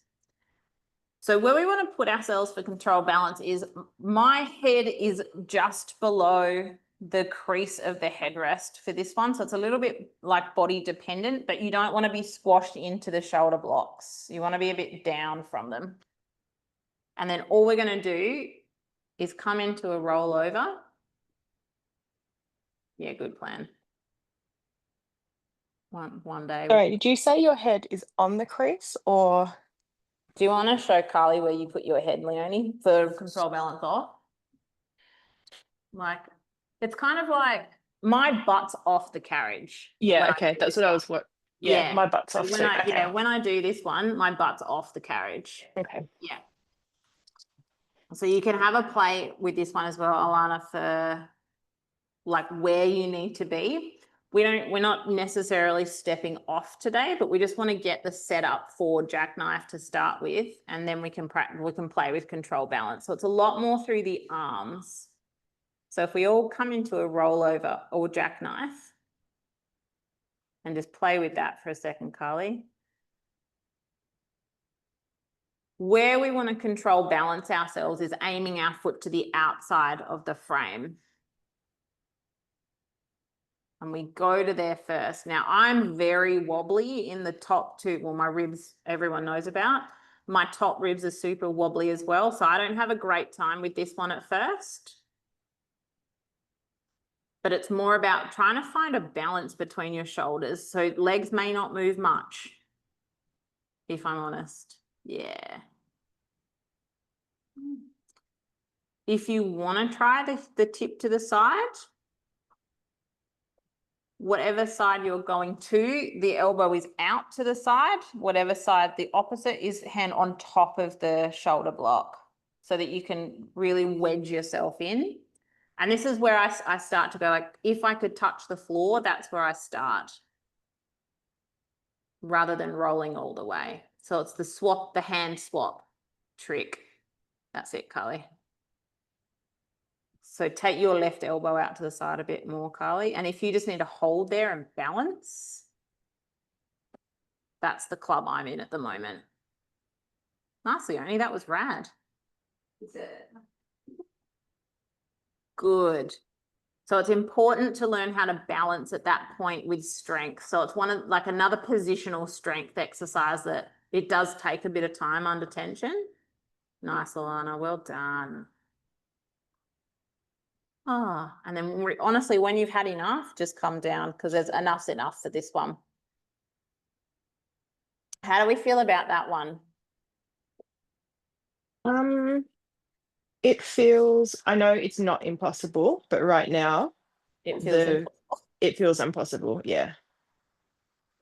So where we want to put ourselves for control balance is my head is just below the crease of the headrest for this one. So it's a little bit like body dependent, but you don't want to be squashed into the shoulder blocks. You want to be a bit down from them. And then all we're going to do is come into a rollover. Yeah, good plan. One day. Sorry, did you say your head is on the crease or? Do you want to show Carly where you put your head, Leonie, for control balance off? Like, it's kind of like my butt's off the carriage. Yeah, okay, that's what I was Yeah, my butt's so off when too. when I do this one, my butt's off the carriage. Okay. Yeah. So you can have a play with this one as well, Alana, for like where you need to be. We're not necessarily stepping off today, but we just want to get the setup for jackknife to start with, and then we can play with control balance. So it's a lot more through the arms. So if we all come into a rollover or jackknife and just play with that for a second, Carly. Where we want to control balance ourselves is aiming our foot to the outside of the frame. And we go to there first. Now I'm very wobbly in the top two. Well, my ribs, everyone knows about. My top ribs are super wobbly as well. So I don't have a great time with this one at first. But it's more about trying to find a balance between your shoulders. So legs may not move much, if I'm honest. Yeah. If you want to try the tip to the side, whatever side you're going to, the elbow is out to the side. Whatever side, the opposite is hand on top of the shoulder block so that you can really wedge yourself in. And this is where I start to go like, if I could touch the floor, that's where I start rather than rolling all the way. So it's the hand swap trick. That's it, Carly. So take your left elbow out to the side a bit more, Carly. And if you just need to hold there and balance, that's the club I'm in at the moment. Nice, Leonie, that was rad. Good. So it's important to learn how to balance at that point with strength. So it's one of like another positional strength exercise that it does take a bit of time under tension. Nice, Alana, well done. Ah, and then honestly, when you've had enough, just come down because there's enough for this one. How do we feel about that one? It feels, I know it's not impossible, but right now It feels impossible. it feels impossible. Yeah.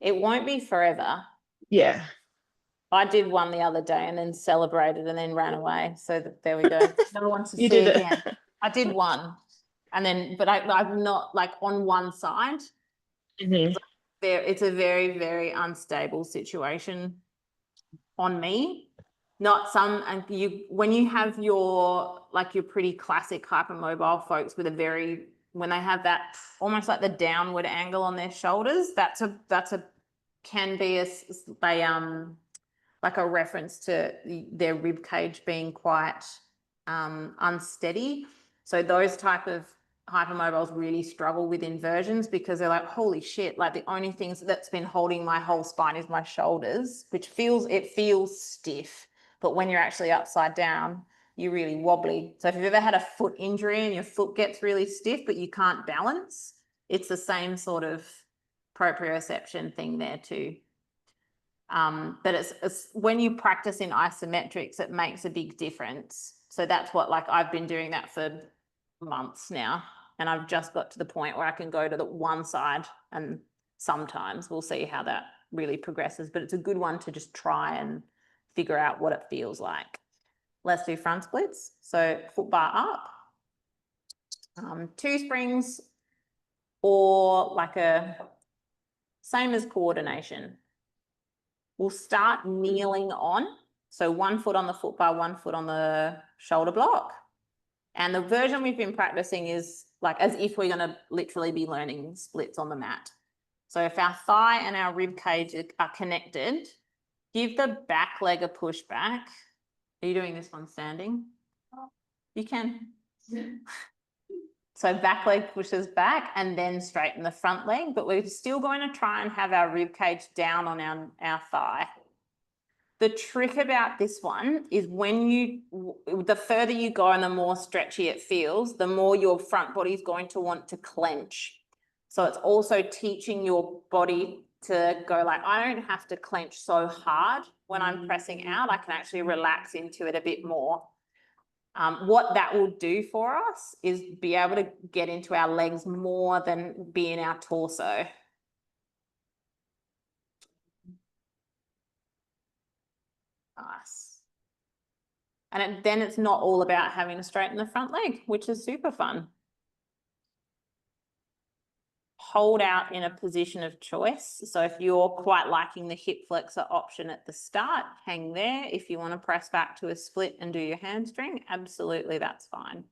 It won't be forever. Yeah. I did one the other day and then celebrated and then ran away. So there we go. No one wants to You see did again. it. I did one. And then, but I'm not like on one side. Mhm. It's a very, very unstable situation on me. Not some, and when you have your pretty classic hypermobile folks with when they have that almost like the downward angle on their shoulders, can be like a reference to their rib cage being quite unsteady. So those type of hypermobiles really struggle with inversions because they're like, holy shit, like the only things that's been holding my whole spine is my shoulders, which feels stiff. But when you're actually upside down, you're really wobbly. So if you've ever had a foot injury and your foot gets really stiff, but you can't balance, it's the same sort of proprioception thing there too. But it's when you practice in isometrics, it makes a big difference. So that's what, like, I've been doing that for months now, and I've just got to the point where I can go to the one side, and sometimes we'll see how that really progresses, but it's a good one to just try and figure out what it feels like. Let's do front splits. So foot bar up, 2 springs, or like same as coordination. We'll start kneeling on. So 1 foot on the foot bar, 1 foot on the shoulder block. And the version we've been practicing is like as if we're going to literally be learning splits on the mat. So if our thigh and our rib cage are connected, give the back leg a push back. Are you doing this one standing? You can. So back leg pushes back and then straighten the front leg, but we're still going to try and have our rib cage down on our thigh. The trick about this one is the further you go and the more stretchy it feels, the more your front body is going to want to clench. So it's also teaching your body to go like, I don't have to clench so hard when I'm pressing out. I can actually relax into it a bit more. What that will do for us is be able to get into our legs more than be in our torso. Nice. And then it's not all about having to straighten the front leg, which is super fun. Hold out in a position of choice. So if you're quite liking the hip flexor option at the start, hang there. If you want to press back to a split and do your hamstring, absolutely, that's fine.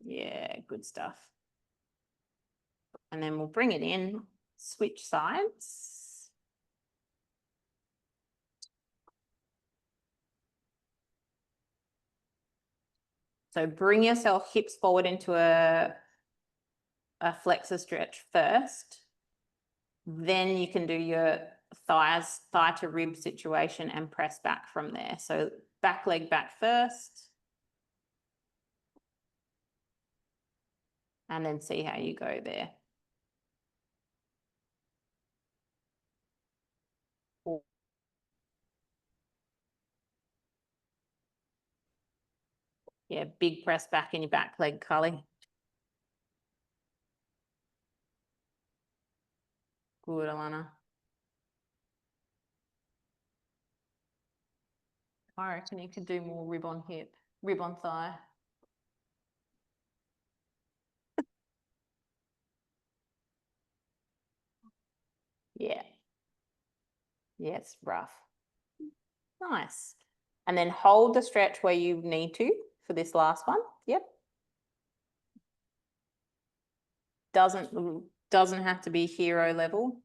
Yeah, good stuff. And then we'll bring it in, switch sides. So bring yourself hips forward into a flexor stretch first. Then you can do your thigh to rib situation and press back from there. So back leg back first. And then see how you go there. Yeah, big press back in your back leg, Carly. Good, Alana. I reckon you could do more rib on hip, rib on thigh. Yeah. Yeah, it's rough. Nice. And then hold the stretch where you need to for this last one. Yep. Doesn't have to be hero level.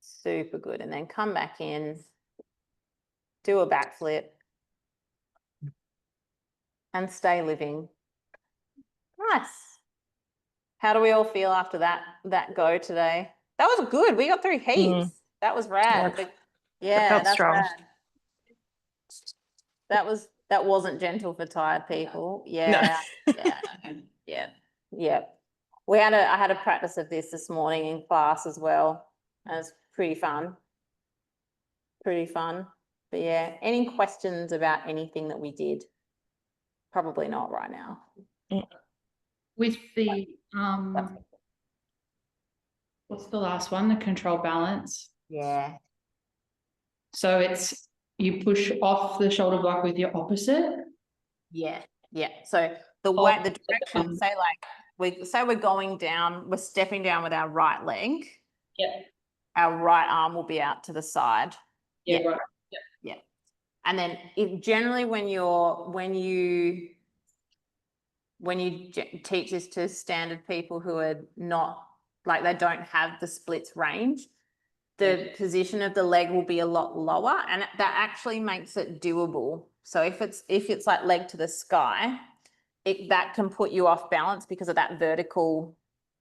Super good. And then come back in, do a backflip, and stay living. Nice. How do we all feel after that go today? That was good. We got through heaps. That was rad. Yeah. Yeah, felt that's strong. rad. That wasn't gentle for tired people. Yeah. Yeah. Yeah. Yeah. I had a practice of this morning in class as well. It was pretty fun. Pretty fun. But yeah, any questions about anything that we did? Probably not right now. With the what's the last one? The control balance. Yeah. So it's you push off the shoulder block with your opposite. Yeah. Yeah. So the way the direction, say we're going down, we're stepping down with our right leg. Yeah. Our right arm will be out to the side. Yeah. Yeah. Right. Yeah. And then generally when you teach this to standard people who are not, like they don't have the splits range, the position of the leg will be a lot lower, and that actually makes it doable. So if it's like leg to the sky, that can put you off balance because of that vertical,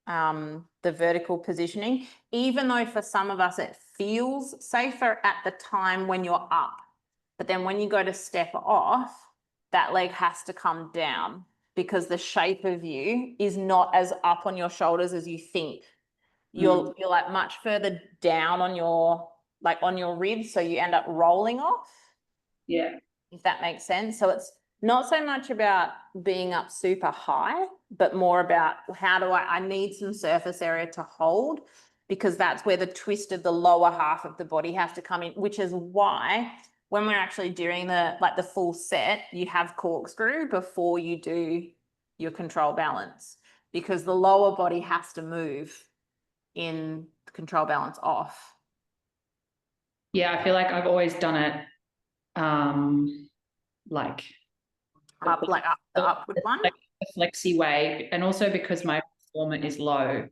the vertical positioning, even though for some of us it feels safer at the time when you're up. But then when you go to step off, that leg has to come down because the shape of you is not as up on your shoulders as you think. You're like much further down on your ribs, so you end up rolling off. Yeah. If that makes sense. So it's not so much about being up super high, but more about how do I need some surface area to hold, because that's where the twist of the lower half of the body has to come in, which is why when we're actually doing the full set, you have corkscrew before you do your control balance, because the lower body has to move in control balance off. Yeah, I feel like I've always done it like Up the upward one. like a flexi way, and also because my former is low.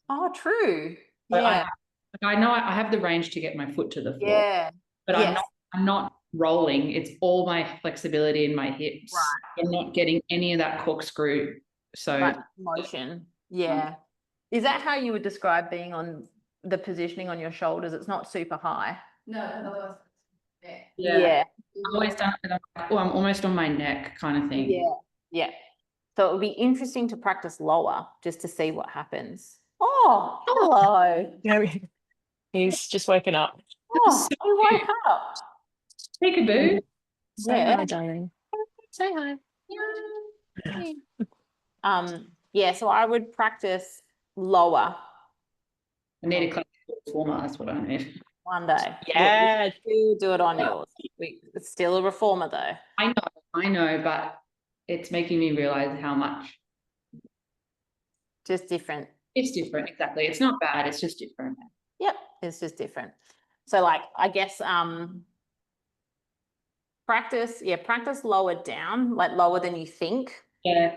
Oh, true. But Yeah. I know I have the range to get my foot to the floor. Yeah. But Yes. I'm not rolling. It's all my flexibility in my hips. Right. I'm not getting any of that corkscrew. So Right. Motion. Yeah. Is that how you would describe being on the positioning on your shoulders? It's not super high. No, yeah. I've always done it. I'm almost on my neck kind of thing. Yeah. Yeah. So it would be interesting to practice lower just to see what happens. Oh, hello. Yeah, he's just woken up. Oh, you woke up. Peekaboo. Say Yeah. hi, darling. Say hi. Yeah, so I would practice lower. I need a classical former. That's what I need. One day. Yeah. We'll do it on yours. It's still a reformer though. I know, but it's making me realize how much Just different. it's different. Exactly. It's not bad. It's just different. Yep, it's just different. So like, I guess, practice lower down, like lower than you think. Yeah.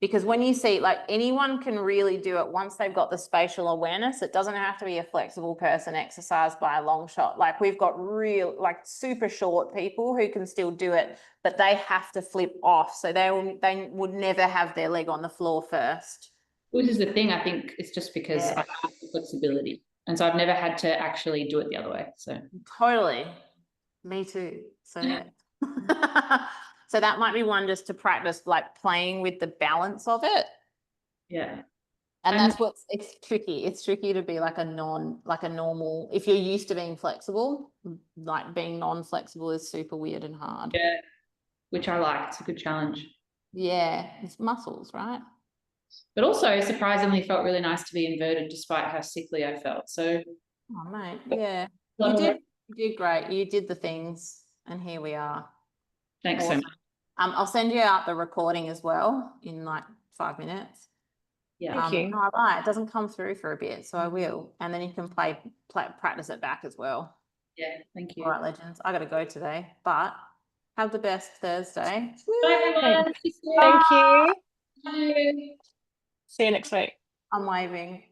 Because when you see, like, anyone can really do it once they've got the spatial awareness. It doesn't have to be a flexible person exercise by a long shot. Like, we've got like super short people who can still do it, but they have to flip off. So they would never have their leg on the floor first. Which is the thing, I think it's just because Yeah. I have the flexibility. And so I've never had to actually do it the other way. So Totally. Me too. So yeah. So that might be one just to practice, like playing with the balance of it. yeah. And And- that's it's tricky. It's tricky to be like a normal, if you're used to being flexible, like being non-flexible is super weird and hard. Yeah. Which I like. It's a good challenge. Yeah, it's muscles, right? But also surprisingly felt really nice to be inverted despite how sickly I felt. So Oh mate, yeah. You did great. You did the things and here we are. thanks so Awesome. much. I'll send you out the recording as well in like 5 minutes. Yeah. Thank you. No, right, it doesn't come through for a bit, so I will. And then you can practice it back as well. Yeah. Thank you. All right, legends. I got to go today, but have the best Thursday. Bye everyone. Thank you. Bye. See you next week. I'm waving.